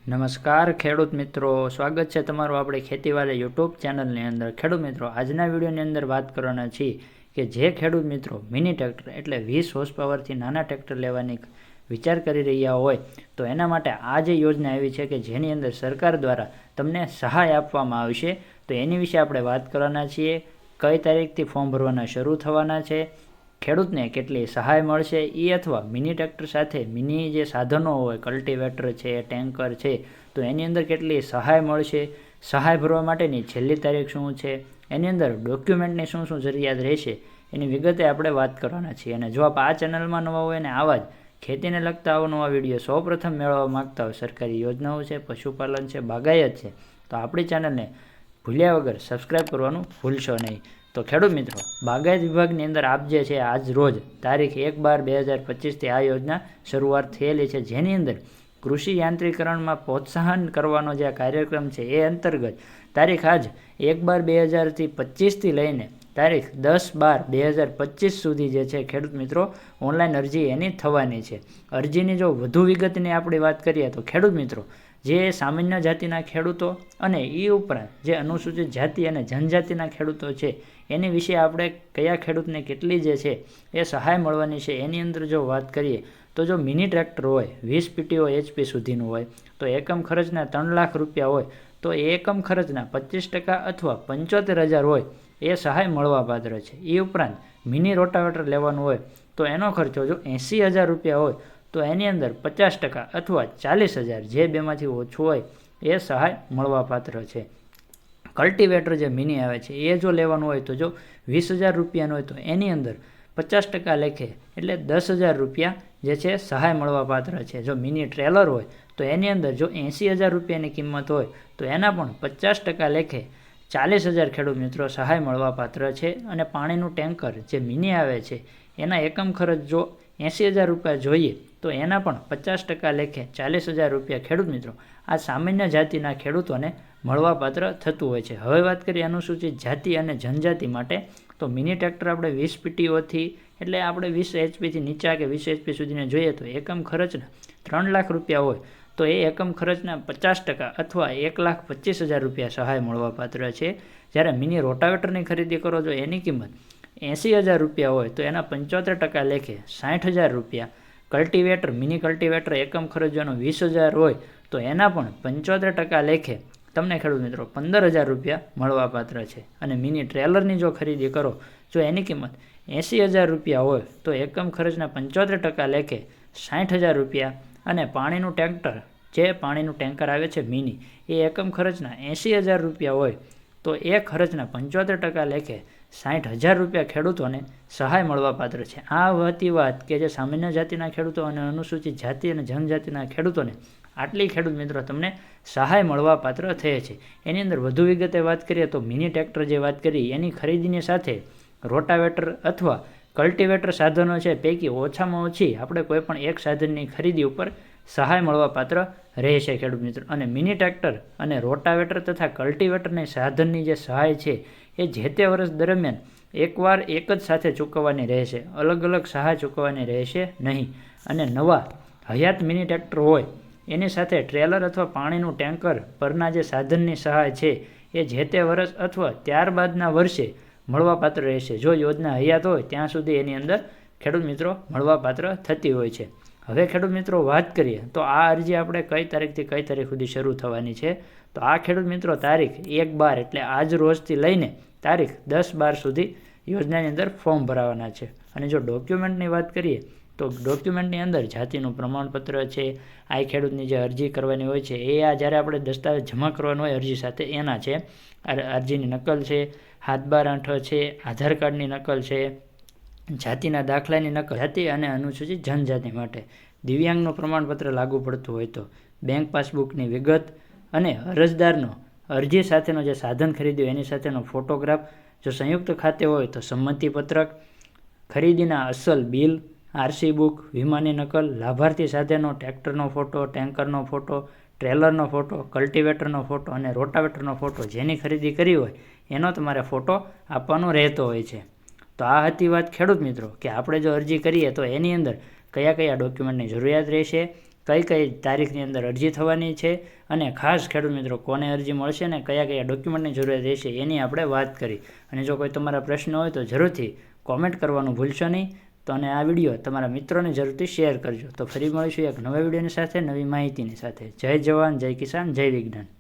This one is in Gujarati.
નમસ્કાર ખેડૂત મિત્રો, સ્વાગત છે તમારું આપણે ખેતીવાડી યુટ્યુબ ચેનલની અંદર. ખેડૂત મિત્રો, આજના વિડીયોની અંદર વાત કરવાના છીએ કે જે ખેડૂત મિત્રો મિની ટ્રેક્ટર એટલે 20 હોર્સ પાવરથી નાના ટ્રેક્ટર લેવાની વિચાર કરી રહ્યા હોય તો એના માટે આ જે યોજના આવી છે કે જેની અંદર સરકાર દ્વારા તમને સહાય આપવામાં આવશે, તો એની વિશે આપણે વાત કરવાના છીએ. કઈ તારીખથી ફોર્મ ભરવાના શરૂ થવાના છે, ખેડૂતને કેટલી સહાય મળશે એ, અથવા મિની ટ્રેક્ટર સાથે મિની જે સાધનો હોય કલ્ટિવેટર છે, ટેન્કર છે, તો એની અંદર કેટલી સહાય મળશે, સહાય ભરવા માટેની છેલ્લી તારીખ શું છે, એની અંદર ડોક્યુમેન્ટની શું શું જરૂરિયાત રહેશે, એની વિગતે આપણે વાત કરવાના છીએ. અને જો આપ આ ચેનલમાં નવા હોય અને આવા જ ખેતીને લગતા અવનવા વિડીયો સૌપ્રથમ મેળવવા માગતા હોય, સરકારી યોજનાઓ છે, પશુપાલન છે, બાગાયત છે, તો આપણી ચેનલને ભૂલ્યા વગર સબસ્ક્રાઈબ કરવાનું ભૂલશો નહીં. તો ખેડૂત મિત્રો, બાગાયત વિભાગની અંદર આપ જે છે આજ રોજ તારીખ 1/12/2025થી આ યોજના શરૂઆત થયેલી છે, જેની અંદર કૃષિ યાંત્રિકરણમાં પ્રોત્સાહન કરવાનો જે કાર્યક્રમ છે એ અંતર્ગત તારીખ આજ 1/12/2025થી લઈને તારીખ 10/12/2025 સુધી જે છે ખેડૂત મિત્રો ઓનલાઈન અરજી એની થવાની છે. અરજીની જો વધુ વિગતની આપણી વાત કરીએ તો ખેડૂત મિત્રો, જે સામાન્ય જાતિના ખેડૂતો અને એ ઉપરાંત જે અનુસૂચિત જાતિ અને જનજાતિના ખેડૂતો છે એની વિશે આપણે કયા ખેડૂતને કેટલી જે છે એ સહાય મળવાની છે એની અંદર જો વાત કરીએ તો જો મિની ટ્રેક્ટર હોય 20 PTO HP સુધીનું હોય તો એકમ ખર્ચના 3 લાખ રૂપિયા હોય તો એ એકમ ખર્ચના 25% અથવા 75,000 હોય એ સહાય મળવાપાત્ર છે. એ ઉપરાંત મિની રોટાવેટર લેવાનું હોય તો એનો ખર્ચો જો 80,000 રૂપિયા હોય તો એની અંદર 50% અથવા 40,000 જે બેમાંથી ઓછું હોય એ સહાય મળવાપાત્ર છે. કલ્ટિવેટર જે મિની આવે છે એ જો લેવાનું હોય તો જો 20,000 રૂપિયાનું હોય તો એની અંદર 50% લેખે એટલે 10,000 રૂપિયા જે છે સહાય મળવાપાત્ર છે. જો મિની ટ્રેલર હોય તો એની અંદર જો 80,000 રૂપિયાની કિંમત હોય તો એના પણ 50% લેખે 40,000 ખેડૂત મિત્રો સહાય મળવાપાત્ર છે. અને પાણીનું ટેન્કર જે મિની આવે છે એના એકમ ખર્ચ જો 80,000 રૂપિયા જોઈએ તો એના પણ 50% લેખે 40,000 રૂપિયા ખેડૂત મિત્રો આ સામાન્ય જાતિના ખેડૂતોને મળવાપાત્ર થતું હોય છે. હવે વાત કરીએ અનુસૂચિત જાતિ અને જનજાતિ માટે, તો મિની ટ્રેક્ટર આપણે 20 PTOથી એટલે આપણે 20 HPથી નીચા કે 20 HP સુધીને જોઈએ તો એકમ ખર્ચના 3 લાખ રૂપિયા હોય તો એ એકમ ખર્ચના 50% અથવા 1,25,000 રૂપિયા સહાય મળવાપાત્ર છે. જ્યારે મિની રોટાવેટરની ખરીદી કરો જો એની કિંમત 80,000 રૂપિયા હોય તો એના 75% લેખે 60,000 રૂપિયા. કલ્ટિવેટર મિની કલ્ટિવેટર એકમ ખર્ચ જેનો 20,000 હોય તો એના પણ 75% લેખે તમને ખેડૂત મિત્રો 15,000 રૂપિયા મળવાપાત્ર છે. અને મિની ટ્રેલરની જો ખરીદી કરો જો એની કિંમત 80,000 રૂપિયા હોય તો એકમ ખર્ચના 75% લેખે 60,000 રૂપિયા. અને પાણીનું ટેન્કર જે પાણીનું ટેન્કર આવે છે મિની એ એકમ ખર્ચના 80,000 રૂપિયા હોય તો એ ખર્ચના 75% લેખે 60,000 રૂપિયા ખેડૂતોને સહાય મળવાપાત્ર છે. આ હતી વાત કે જે સામાન્ય જાતિના ખેડૂતો અને અનુસૂચિત જાતિ અને જનજાતિના ખેડૂતોને આટલી ખેડૂત મિત્રો તમને સહાય મળવાપાત્ર થયે છે. એની અંદર વધુ વિગતે વાત કરીએ તો મિની ટ્રેક્ટર જે વાત કરી એની ખરીદીની સાથે રોટાવેટર અથવા કલ્ટિવેટર સાધનો છે પૈકી ઓછામાં ઓછી આપણે કોઈપણ એક સાધનની ખરીદી ઉપર સહાય મળવાપાત્ર રહેશે ખેડૂત મિત્રો. અને મિની ટ્રેક્ટર અને રોટાવેટર તથા કલ્ટિવેટરની સાધનની જે સહાય છે એ જે તે વર્ષ દરમિયાન એકવાર એક જ સાથે ચૂકવવાની રહેશે, અલગ અલગ સહાય ચૂકવવાની રહેશે નહીં. અને નવા હયાત મિની ટ્રેક્ટર હોય એની સાથે ટ્રેલર અથવા પાણીનું ટેન્કર પરના જે સાધનની સહાય છે એ જે તે વર્ષ અથવા ત્યારબાદના વર્ષે મળવાપાત્ર રહેશે. જો યોજના હયાત હોય ત્યાં સુધી એની અંદર ખેડૂત મિત્રો મળવાપાત્ર થતી હોય છે. હવે ખેડૂત મિત્રો વાત કરીએ તો આ અરજી આપણે કઈ તારીખથી કઈ તારીખ સુધી શરૂ થવાની છે, તો આ ખેડૂત મિત્રો તારીખ 1/12 એટલે આજ રોજથી લઈને તારીખ 10/12 સુધી યોજનાની અંદર ફોર્મ ભરાવાના છે. અને જો ડોક્યુમેન્ટની વાત કરીએ તો ડોક્યુમેન્ટની અંદર જાતિનું પ્રમાણપત્ર છે, આ ખેડૂતની જે અરજી કરવાની હોય છે એ આ જ્યારે આપણે દસ્તાવેજ જમા કરવાનો હોય અરજી સાથે એના છે, અરજીની નકલ છે, હાથબાર આંઠ છે, આધાર કાર્ડની નકલ છે, જાતિના દાખલાની નકલ, જાતિ અને અનુસૂચિત જનજાતિ માટે દિવ્યાંગનું પ્રમાણપત્ર લાગુ પડતું હોય તો બેંક પાસબુકની વિગત અને અરજદારનો અરજી સાથેનો જે સાધન ખરીદ્યું એની સાથેનો ફોટોગ્રાફ, જો સંયુક્ત ખાતે હોય તો સંમતિપત્રક, ખરીદીના અસલ બિલ, RC બુક, વીમાની નકલ, લાભાર્થી સાથેનો ટ્રેક્ટરનો ફોટો, ટેન્કરનો ફોટો, ટ્રેલરનો ફોટો, કલ્ટિવેટરનો ફોટો અને રોટાવેટરનો ફોટો જેની ખરીદી કરી હોય એનો તમારે ફોટો આપવાનો રહેતો હોય છે. તો આ હતી વાત ખેડૂત મિત્રો કે આપણે જો અરજી કરીએ તો એની અંદર કયા કયા ડોક્યુમેન્ટની જરૂરિયાત રહેશે, કઈ કઈ તારીખની અંદર અરજી થવાની છે અને ખાસ ખેડૂત મિત્રો કોને અરજી મળશે અને કયા કયા ડોક્યુમેન્ટની જરૂરિયાત રહેશે એની આપણે વાત કરી. અને જો કોઈ તમારા પ્રશ્ન હોય તો જરૂરથી કોમેન્ટ કરવાનું ભૂલશો નહીં. તો અને આ વિડીયો તમારા મિત્રોને જરૂરથી શેર કરજો. તો ફરી મળીશું એક નવા વિડીયોની સાથે, નવી માહિતીની સાથે. જય જવાન, જય કિસાન, જય વિજ્ઞાન.